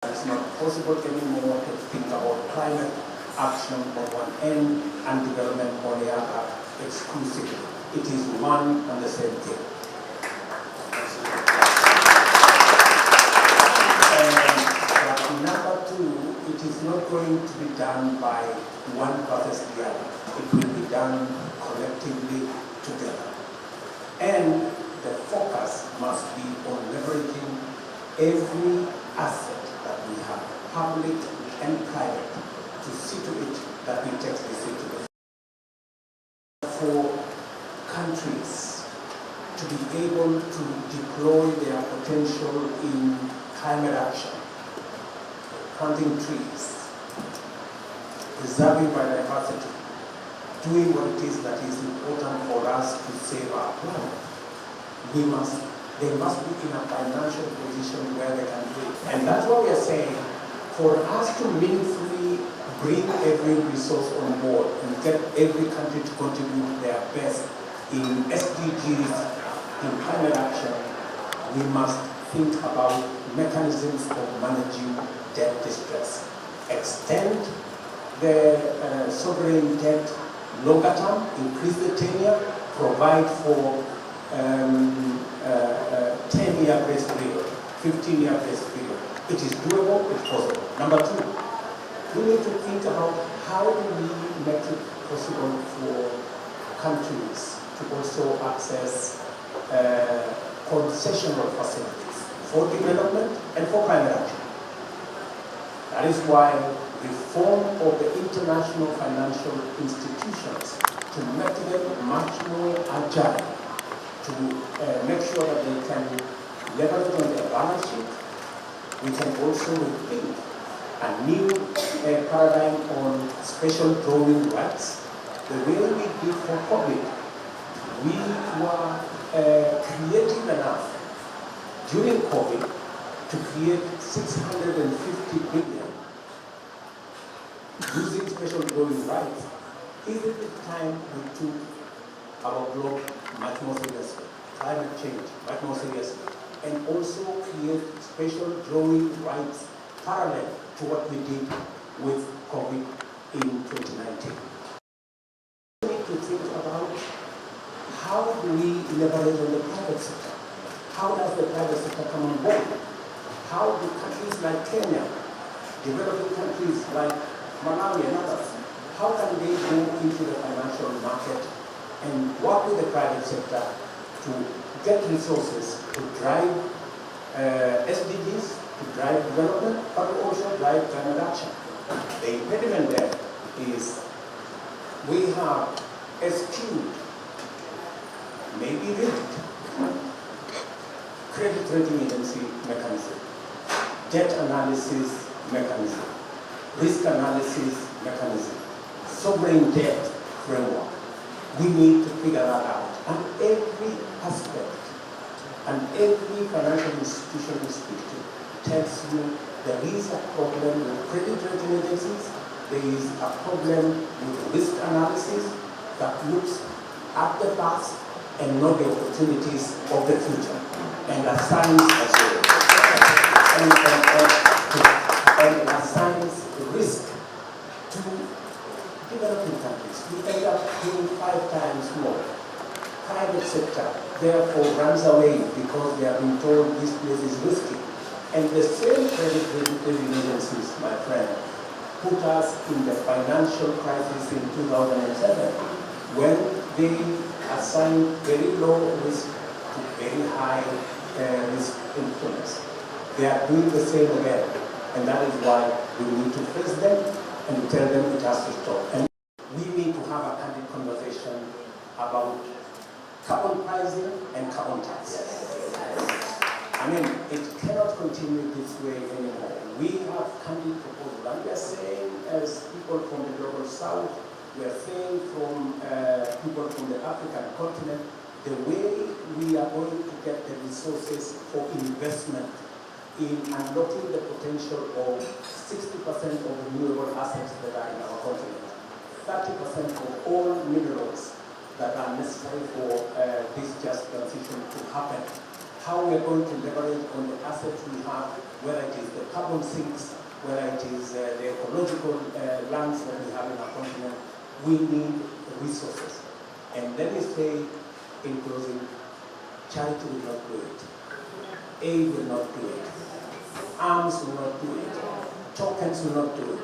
It's not possible anymore to think about climate action on one end and development on the other exclusively. It is one and the same thing. But number two, it is not going to be done by one versus the other. It will be done collectively together. And the focus must be on leveraging every asset that we have, public and private, to see to it that we take this into the for countries to be able to deploy their potential in climate action, planting trees, preserving biodiversity, doing what it is that is important for us to save our planet. They must be in a financial position where they can do it. And that's what we are saying. For us to meaningfully bring every resource on board and get every country to contribute their best in SDGs, in climate action, we must think about mechanisms of managing debt distress. Extend the sovereign debt longer term, increase the tenure, provide for 10-year grace period, 15-year grace period. It is doable, it's possible. Number two, we need to think about how do we make it possible for countries to also access concessional facilities for development and for climate action. That is why reform of the international financial institutions to make them much more agile, to make sure that they can leverage on their balance sheet. We can also rethink a new paradigm on special drawing rights. The way we did for COVID, we were creative enough during COVID to create 650 billion using special drawing rights. Is it the time we took our globe much more seriously, climate change much more seriously, and also create special drawing rights parallel to what we did with COVID in 2019. We need to think about how do we leverage on the private sector? How does the private sector come on board? How do countries like Kenya, developing countries like Malawi and others, how can they go into the financial market and work with the private sector to get resources to drive SDGs, to drive development, but also drive climate action? The impediment there is we have eschewed, maybe rigged, credit rating agency mechanism, debt analysis mechanism, risk analysis mechanism, sovereign debt framework. We need to figure that out. And every aspect and every financial institution we speak to tells you there is a problem with credit rating agencies, there is a problem with risk analysis that looks at the past and not the opportunities of the future, and assigns and assigns risk to developing countries. We end up doing 5 times more. Private sector therefore runs away because they have been told this place is risky. And the same credit rating agencies, my friend, put us in the financial crisis in 2007 when they assigned very low risk to very high risk instruments. They are doing the same again, and that is why we need to face them and tell them it has to stop. And we need to have a candid conversation about carbon pricing and carbon tax. I mean, it cannot continue this way anymore. We have candid proposals, and we are saying, as people from the global south, we are saying from people from the African continent, the way we are going to get the resources for investment in unlocking the potential of 60% of renewable assets that are in our continent, 30% of all minerals that are necessary for this just transition to happen. how we are going to leverage on the assets we have, whether it is the carbon sinks, whether it is the ecological lands that we have in our continent. We need resources. And let me say in closing, charity will not do it. Aid will not do it. Arms will not do it. Tokens will not do it.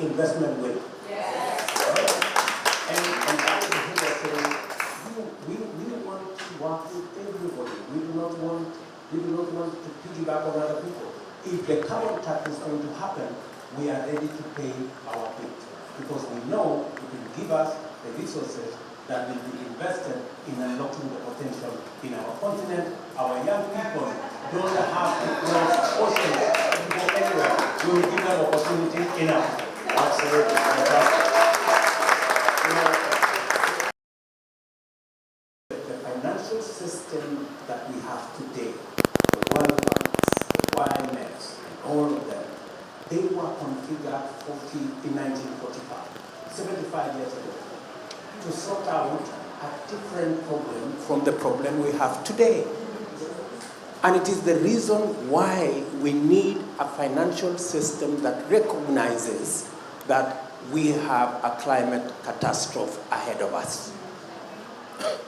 Investment will. Yes. Right? And that is the thing that saying, we want to work with everybody. We do not want to piggyback on other people. If the carbon tax is going to happen, we are ready to pay our bit. Because we know it will give us the resources that will be invested in unlocking the potential in our continent. Our young people don't have to cross oceans to go anywhere. We will give them opportunity enough. Absolutely. The financial system that we have today, the World Banks, the YMFs, and all of them, they were configured in 1945, 75 years ago, to sort out a different problem from the problem we have today. And it is the reason why we need a financial system that recognizes that we have a climate catastrophe ahead of us.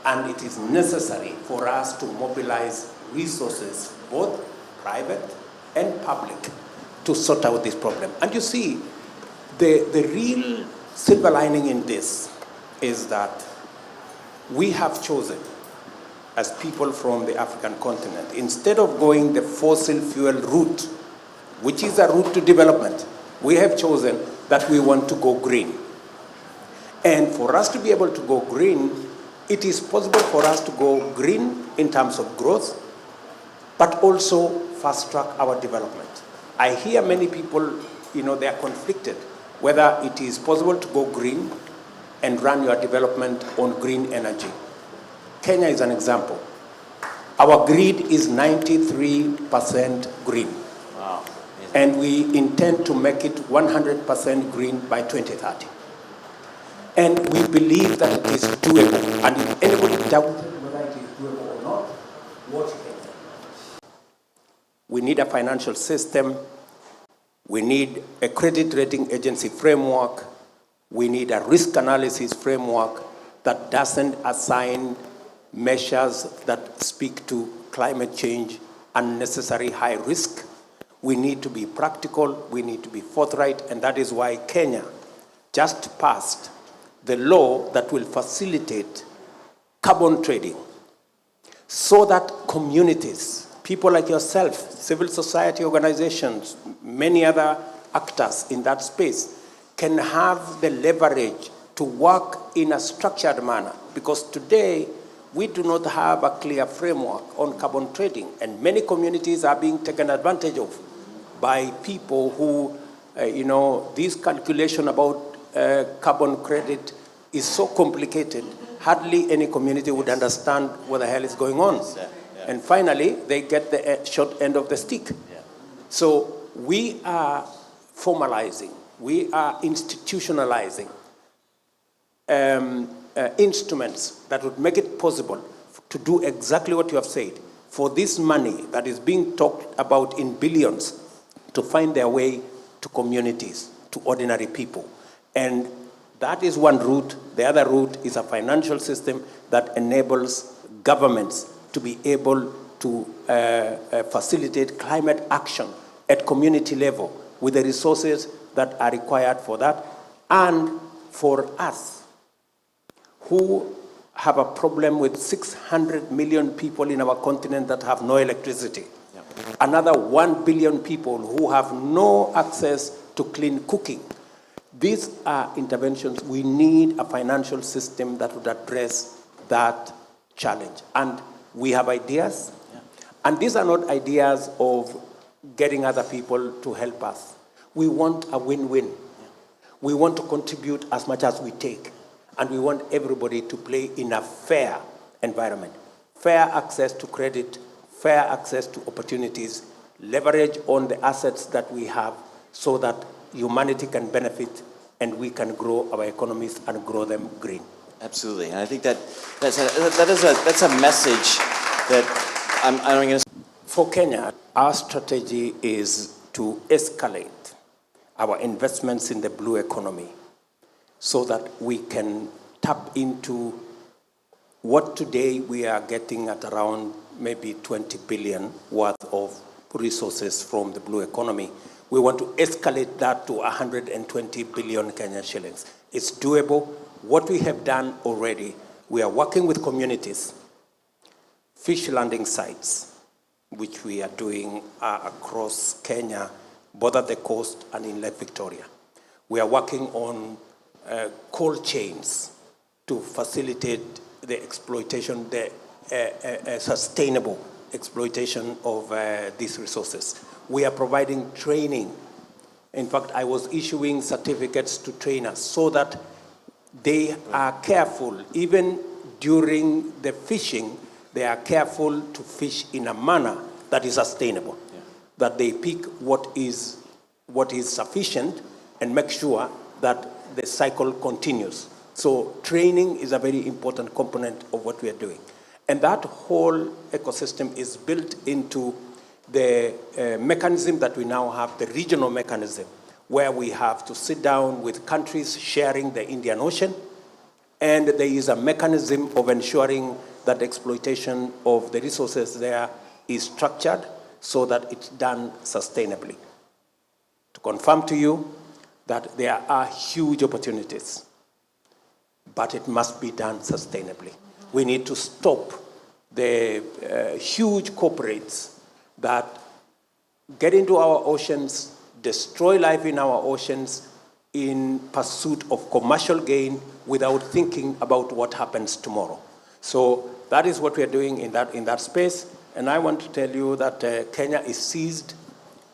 And it is necessary for us to mobilize resources, both private and public, to sort out this problem. And you see, the real silver lining in this is that we have chosen, as people from the African continent, instead of going the fossil fuel route, which is a route to development, we have chosen that we want to go green. And for us to be able to go green, it is possible for us to go green in terms of growth, but also fast track our development. I hear many people, they are conflicted, whether it is possible to go green and run your development on green energy. Kenya is an example. Our grid is 93% green. Wow. And we intend to make it 100% green by 2030. And we believe that it is doable. And if anybody doubts whether it is doable or not, watch it. We need a financial system. We need a credit rating agency framework. We need a risk analysis framework that doesn't assign measures that speak to climate change unnecessary high risk. We need to be practical, we need to be forthright, and that is why Kenya just passed the law that will facilitate carbon trading so that communities, people like yourself, civil society organizations, many other actors in that space can have the leverage to work in a structured manner. Because today, we do not have a clear framework on carbon trading, and many communities are being taken advantage of by people who, this calculation about carbon credit is so complicated, hardly any community would understand what the hell is going on. Yeah. And finally, they get the short end of the stick. Yeah. So we are formalizing, we are institutionalizing instruments that would make it possible to do exactly what you have said, for this money that is being talked about in billions to find their way to communities, to ordinary people. And that is one route. The other route is a financial system that enables governments to be able to facilitate climate action at community level with the resources that are required for that. And for us, who have a problem with 600 million people in our continent that have no electricity. Yeah. Another 1 billion people who have no access to clean cooking. These are interventions. We need a financial system that would address that challenge. And we have ideas. Yeah. And these are not ideas of getting other people to help us. We want a win-win. Yeah. We want to contribute as much as we take. And we want everybody to play in a fair environment. Fair access to credit, fair access to opportunities, leverage on the assets that we have so that humanity can benefit and we can grow our economies and grow them green. Absolutely. And I think that's a message that I'm going to For Kenya, our strategy is to escalate our investments in the blue economy so that we can tap into what today we are getting at around maybe 20 billion worth of resources from the blue economy. We want to escalate that to 120 billion Kenyan shillings. It's doable. What we have done already, we are working with communities, fish landing sites, which we are doing across Kenya, both at the coast and in Lake Victoria. We are working on cold chains to facilitate the exploitation, the sustainable exploitation of these resources. We are providing training. In fact, I was issuing certificates to trainers so that they are careful, even during the fishing, they are careful to fish in a manner that is sustainable, that they pick what is sufficient and make sure that the cycle continues. So training is a very important component of what we are doing. And that whole ecosystem is built into the mechanism that we now have, the regional mechanism, where we have to sit down with countries sharing the Indian Ocean, and there is a mechanism of ensuring that exploitation of the resources there is structured so that it's done sustainably. To confirm to you that there are huge opportunities, but it must be done sustainably. We need to stop the huge corporates that get into our oceans, destroy life in our oceans in pursuit of commercial gain without thinking about what happens tomorrow. So that is what we are doing in that space. And I want to tell you that Kenya is seized.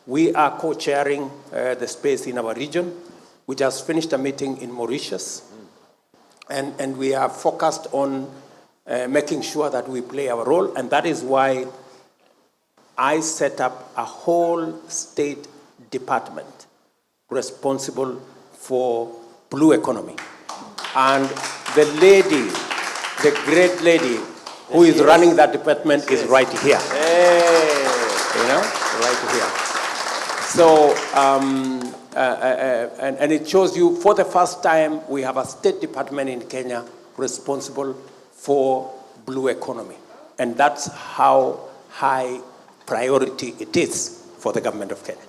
We are co-chairing the space in our region. We just finished a meeting in Mauritius. And we are focused on making sure that we play our role. And that is why I set up a whole state department responsible for blue economy. And the lady, the great lady who is running that department is right here. Hey. You know, right here. So, and it shows you, for the first time, we have a state department in Kenya responsible for blue economy. And that's how high priority it is for the government of Kenya.